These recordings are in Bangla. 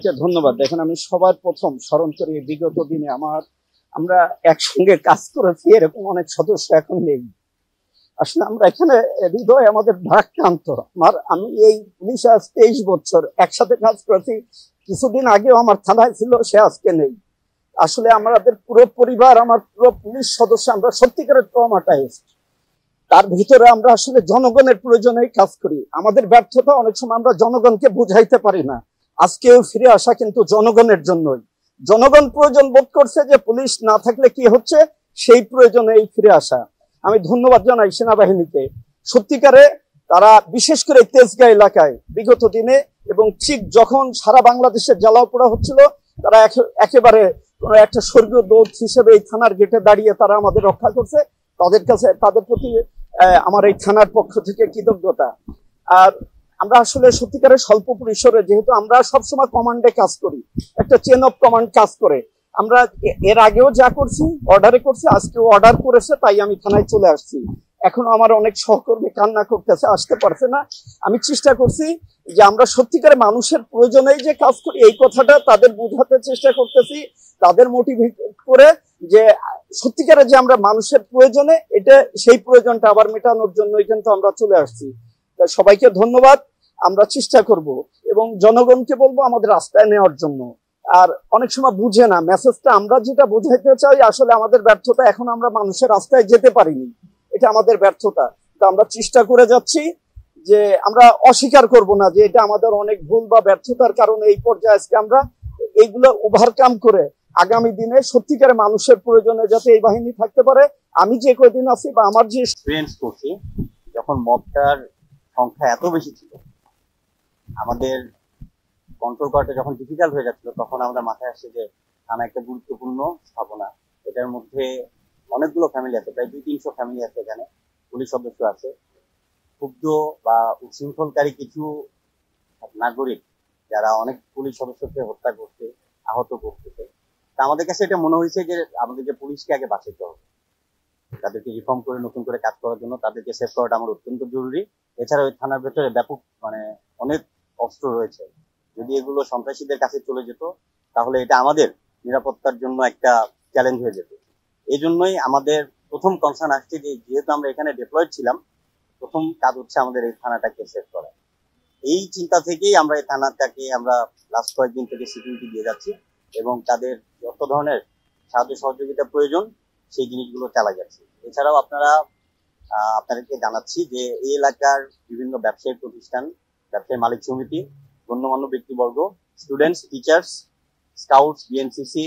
সবাইকে ধন্যবাদ। দেখেন, আমি সবার প্রথম স্মরণ করি বিগত দিনে আমরা একসঙ্গে কাজ করেছি, এরকম অনেক সদস্য এখন নেই। আসলে আমরা এখানে হৃদয় আমাদের ভারাক্রান্ত। আমি এই পুলিশে আজ 23 বছর একসাথে কাজ করেছি। কিছুদিন আগেও আমার থানায় ছিল, সে আজকে নেই। আসলে আমাদের পুরো পরিবার, আমার পুরো পুলিশ সদস্য, আমরা সত্যিকারের ট্রমাটাইজড। তার ভিতরে আমরা আসলে জনগণের প্রয়োজনেই কাজ করি। আমাদের ব্যর্থতা অনেক সময় আমরা জনগণকে বুঝাইতে পারি না। আজকেও ফিরে আসা কিন্তু জনগণের জন্যই। জনগণ প্রয়োজন বোধ করছে যে পুলিশ না থাকলে কি হচ্ছে, সেই প্রয়োজনেই ফিরে আসা। আমি ধন্যবাদ জানাই সেনাবাহিনীকে। সত্যিকারে তারা বিশেষ করে তেজগাঁ এলাকায় বিগত দিনে এবং ঠিক যখন সারা বাংলাদেশের জ্বালাও পোড়া হচ্ছিল, তারা একেবারে কোনো একটা স্বর্গীয় দূত হিসেবে এই থানার গেটে দাঁড়িয়ে তারা আমাদের রক্ষা করছে। তাদের প্রতি আমার এই থানার পক্ষ থেকে কৃতজ্ঞতা। আর আমরা আসলে সত্যিকারের স্বল্প পরিসরে, যেহেতু আমরা সবসময় কমান্ডে কাজ করি, একটা চেন অফ কমান্ড কাজ করে, আমরা এর আগেও যা করছি অর্ডারে করছি, আজকেও অর্ডার করেছে, তাই আমি থানায় চলে আসছি। এখনো আমার অনেক সহকর্মী কান্না করতেছে, আসতে পারছে না। আমি চেষ্টা করছি যে আমরা সত্যিকারে মানুষের প্রয়োজনেই যে কাজ করি, এই কথাটা তাদের বোঝাতে চেষ্টা করতেছি, তাদের মোটিভেট করে যে সত্যিকারে যে আমরা মানুষের প্রয়োজনে, এটা সেই প্রয়োজনটা আবার মেটানোর জন্যই কিন্তু আমরা চলে আসছি। সবাইকে ধন্যবাদ। আমরা চেষ্টা করব এবং জনগণকে বলবো আমাদের রাস্তায় নেওয়ার জন্য। আর অনেক সময় বুঝে না মেসেজটা, আমরা যেটা বোঝাইতে চাই আসলে আমাদের ব্যর্থতা, এখন আমরা মানুষের রাস্তায় যেতে পারিনি, এটা আমাদের ব্যর্থতা। তো আমরা চেষ্টা করে যাচ্ছি যে আমরা অস্বীকার করব না যে এটা আমাদের অনেক ভুল বা ব্যর্থতার কারণে এই পর্যায়ে আজকে আমরা এইগুলো ওভারকাম করে আগামী দিনে সত্যিকারে মানুষের প্রয়োজনে যাতে এই বাহিনী থাকতে পারে। আমি যে কয়দিন আছি বা আমার যে এক্সপেরিয়েন্স করছি, যখন মবটার সংখ্যা এত বেশি ছিল, আমাদের কন্ট্রোল করাটা যখন ডিফিকাল্ট হয়ে যাচ্ছিল, তখন আমাদের মাথায় আসছে যে থানা একটা গুরুত্বপূর্ণ স্থাপনা। এটার মধ্যে অনেকগুলো ফ্যামিলি আছে, প্রায় 200-300 ফ্যামিলি আছে, এখানে পুলিশ সদস্য আছে, ক্ষুব্ধ বা উচ্ছৃঙ্খলকারী কিছু নাগরিক যারা অনেক পুলিশ সদস্যকে হত্যা করছে, আহত করতেছে। তা আমাদের কাছে এটা মনে হয়েছে যে আমাদেরকে পুলিশকে আগে বাঁচাতে হবে, তাদেরকে রিফর্ম করে নতুন করে কাজ করার জন্য তাদেরকে সেভ করাটা আমার অত্যন্ত জরুরি। এছাড়া ওই থানার ভেতরে ব্যাপক অনেক অস্ত্র রয়েছে। যদি এগুলো সন্ত্রাসীদের কাছে চলে যেত, তাহলে এটা আমাদের নিরাপত্তার জন্য একটা চ্যালেঞ্জ হয়ে যেত। এই জন্যই আমাদের প্রথম কনসার্ন আসছে যে যেহেতু আমরা এখানে ডিপ্লয়েড ছিলাম, প্রথম কাজ হচ্ছে আমাদের এই থানাটাকে সেভ করা। এই চিন্তা থেকেই আমরা এই থানাটাকে আমরা লাস্ট কয়েকদিন থেকে সিকিউরিটি দিয়ে যাচ্ছি এবং তাদের যত ধরনের সাহায্য সহযোগিতা প্রয়োজন সেই জিনিসগুলো চালা যাচ্ছে। এছাড়াও আপনাদেরকে জানাচ্ছি যে এই এলাকার বিভিন্ন ব্যবসায়িক প্রতিষ্ঠান, ব্যবসায়ী মালিক সমিতি, গণ্যমান্য ব্যক্তিবর্গ, students, teachers, scouts, BNCC,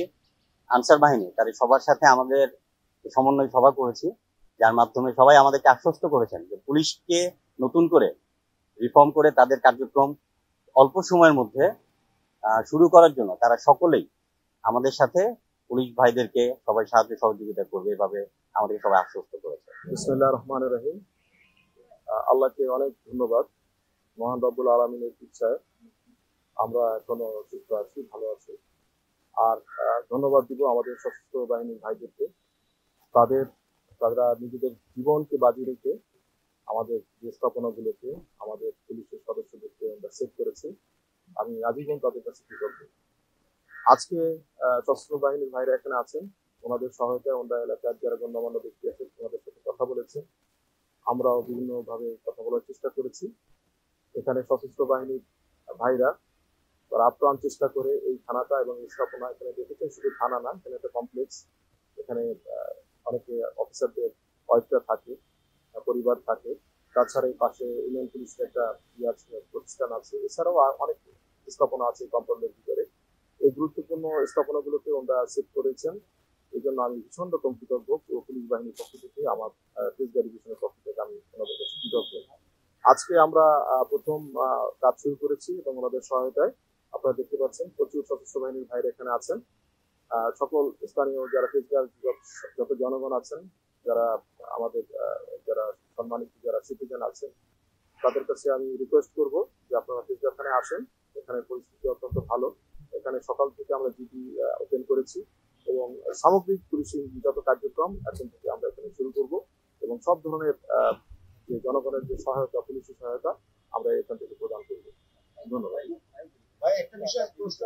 answer বাহিনী, তাদের সবার সাথে আমাদের সমন্বয় সভা করেছি, যার মাধ্যমে সবাই আমাদেরকে আশ্বস্ত করেছেন যে পুলিশকে নতুন করে রিফর্ম করে তাদের কার্যক্রম অল্প সময়ের মধ্যে শুরু করার জন্য তারা সকলেই আমাদের সাথে পুলিশ ভাইদেরকে সবাই সাহায্য সহযোগিতা করবে, এভাবে আমাদেরকে সবাই আশ্বস্ত করেছে। বিসমিল্লাহির রহমানির রহিম। আল্লাহকে অনেক ধন্যবাদ। মহান রব্বুল আলামিনের ইচ্ছায় আমরা এখনো সুস্থ আছি, ভালো আছি। আর ধন্যবাদ দিব আমাদের সশস্ত্র বাহিনীর ভাইদেরকে। তারা নিজেদের জীবনকে বাজি রেখে আমাদের যে স্থাপনাগুলোকে, আমাদের পুলিশের সদস্যদেরকে সেভ করেছে। আমি আজীবন তাদের কাছে কৃতজ্ঞ। আজকে সশস্ত্র বাহিনীর ভাইরা এখানে আছেন, ওনাদের সহায়তায় ওনারা এলাকার যারা গণ্যমান্য ব্যক্তি আছে ওনাদের সাথে কথা বলেছেন। আমরাও বিভিন্নভাবে কথা বলার চেষ্টা করেছি। এখানে সশস্ত্র বাহিনীর ভাইরা তারা আপ্রাণ চেষ্টা করে এই থানাটা এবং এই স্থাপনা, এখানে দেখেছেন শুধু থানা না, এখানে একটা কমপ্লেক্স, এখানে অনেকে অফিসারদের ওয়াইফরা থাকে, পরিবার থাকে, তাছাড়া এই পাশে ইউনিয়ন পুলিশের একটা প্রতিষ্ঠান আছে, এছাড়াও অনেক স্থাপনা আছে কম্পাউন্ডের ভিতরে। এই গুরুত্বপূর্ণ স্থাপনাগুলোকে ওনারা সেভ করেছেন। এই জন্য আমি ভীষণ রকম কৃতজ্ঞ পুলিশ বাহিনীর পক্ষ থেকে, আমার তেজগাঁ ডিভিশনের পক্ষ থেকে আমি ওনাদের কাছে কৃতজ্ঞ। আজকে আমরা প্রথম কাজ শুরু করেছি এবং ওনাদের সহায়তায় আপনারা দেখতে পাচ্ছেন প্রচুর সশস্ত্র বাহিনীর ভাইরা এখানে আছেন। সকল স্থানীয় যারা তেজগাঁর যত জনগণ আছেন, যারা আমাদের যারা সম্মানিত যারা সিটিজেন আছেন, তাদের কাছে আমি রিকোয়েস্ট করব যে আপনারা তেজগাঁ থানায় আসেন। এখানে পরিস্থিতি অত্যন্ত ভালো। এখানে সকাল থেকে আমরা জিডি ওপেন করেছি এবং সামগ্রিক পুলিশিং যত কার্যক্রম এখন থেকে আমরা এখানে শুরু করব এবং সব ধরনের যে জনগণের যে সহায়তা, পুলিশি সহায়তা আমরা এখান থেকে প্রদান করব। ধন্যবাদ। একটা বিষয় প্রশ্ন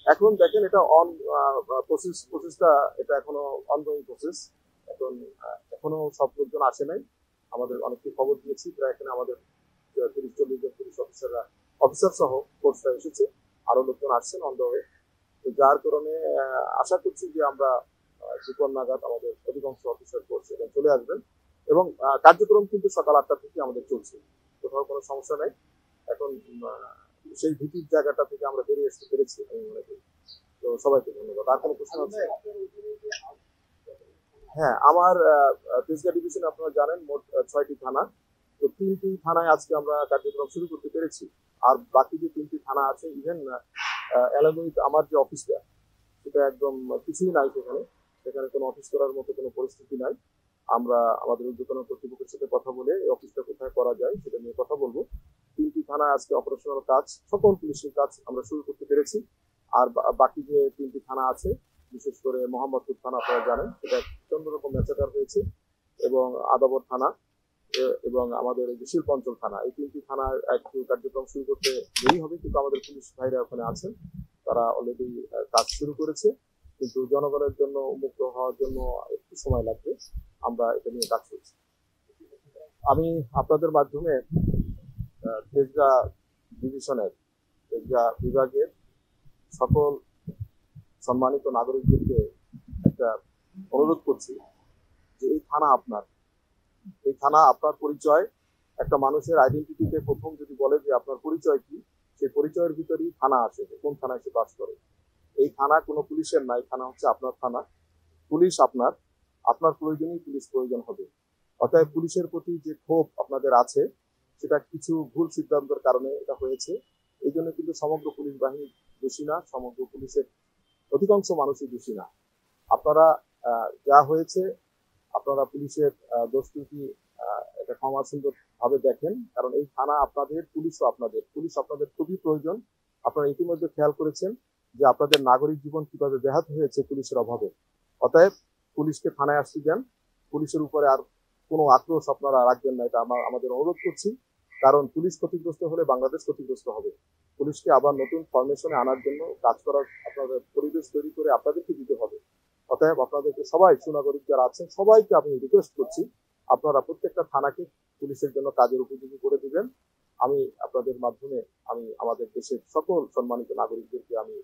এখন দেখেন এটা প্রসেসটা এটা এখনো অনগোয়িং প্রসেস। এখন এখনো সব লোকজন আসে নাই, আমাদের অনেককে খবর দিয়েছি, প্রায় এখানে আমাদের 30-40 জন পুলিশ অফিসার সহ ফোর্সটা এসেছে, আরো লোকজন আসছেন অন দ্য ওয়ে। তো যার কারণে আশা করছি যে আমরা দুপুর নাগাদ আমাদের অধিকাংশ অফিসার ফোর্স এখানে চলে আসবেন এবং কার্যক্রম কিন্তু সকাল 8টা থেকে আমাদের চলছে, কোথাও কোনো সমস্যা নেই। এখন সেই ভীতির জায়গাটা থেকে আমরা বেরিয়ে আসতে পেরেছি আমি মনে করি। তো সবাইকে ধন্যবাদ। আর কোনো প্রশ্ন আছে? হ্যাঁ, আমার তেজগাঁ ডিভিশনে আপনারা জানেন মোট 6টি থানা। তো 3টি থানায় আজকে আমরা কার্যক্রম শুরু করতে পেরেছি, আর বাকি যে 3টি থানা আছে ইভেন এলাকায় আমার যে অফিসটা সেটা একদম কিছুই নাই, সেখানে কোনো অফিস করার মতো কোনো পরিস্থিতি নাই। আমরা আমাদের ঊর্ধ্বতন কর্তৃপক্ষের সাথে কথা বলে এই অফিসটা কোথায় করা যায় সেটা নিয়ে কথা বলবো। 3টি থানা আজকে অপারেশনাল কাজ, সকল পুলিশের কাজ আমরা শুরু করতে পেরেছি। আর বাকি যে 3টি থানা আছে, বিশেষ করে মোহাম্মদপুর থানা আপনারা জানেন সেটা প্রচন্ড রকম ম্যাচাকার হয়েছে, এবং আদাবর থানা এবং আমাদের এই যে শিল্পাঞ্চল থানা, এই 3টি থানার একটু কার্যক্রম শুরু করতে দেরি হবে, কিন্তু আমাদের পুলিশ ভাইরা ওখানে আছেন, তারা অলরেডি কাজ শুরু করেছে, কিন্তু জনগণের জন্য উন্মুক্ত হওয়ার জন্য একটু সময় লাগবে। আমরা এটা নিয়ে কাজ করছি। আমি আপনাদের মাধ্যমে তেজগাঁ ডিভিশনের তেজগাঁ বিভাগের সকল সম্মানিত নাগরিকদেরকে একটা অনুরোধ করছি যে এই থানা আপনার পরিচয়। একটা মানুষের আইডেন্টিটিতে প্রথম যদি বলে যে আপনার পরিচয় কি, সেই পরিচয়ের ভিতরেই থানা আসে, যে কোন থানায় সে বাস করে। এই থানা কোনো পুলিশের নাই, থানা হচ্ছে আপনার থানা। পুলিশ আপনার প্রয়োজনেই পুলিশ প্রয়োজন হবে। অতএব পুলিশের প্রতি যে ক্ষোভ আপনাদের আছে সেটা কিছু ভুল সিদ্ধান্তের কারণে এটা হয়েছে। এই জন্য কিন্তু সমগ্র পুলিশ বাহিনী দোষী না, সমগ্র পুলিশের অধিকাংশ মানুষই দোষী না। আপনারা যা হয়েছে আপনারা পুলিশের দোষ ত্রুটি এটা ক্ষমা সুন্দর ভাবে দেখেন, কারণ এই থানা আপনাদের, পুলিশ আপনাদের খুবই প্রয়োজন। আপনারা ইতিমধ্যে খেয়াল করেছেন যে আপনাদের নাগরিক জীবন কিভাবে ব্যাহত হয়েছে পুলিশের অভাবে। অতএব পুলিশকে থানায় আসতে দেন, পুলিশের উপরে আর কোনো আক্রোশ আপনারা রাখবেন না, এটা আমাদের অনুরোধ করছি। কারণ পুলিশ ক্ষতিগ্রস্ত হলে বাংলাদেশ ক্ষতিগ্রস্ত হবে। পুলিশকে আবার নতুন ফরমেশনে আনার জন্য কাজ করার আপনাদের পরিবেশ তৈরি করে আপনাদেরকে দিতে হবে। অতএব আপনাদেরকে সবাই, সুনাগরিক যারা আছেন সবাইকে আমি রিকোয়েস্ট করছি, আপনারা প্রত্যেকটা থানাকে পুলিশের জন্য কাজের উপযোগী করে দিবেন। আমি আপনাদের মাধ্যমে আমি আমাদের দেশের সকল সম্মানিত নাগরিকদেরকে আমি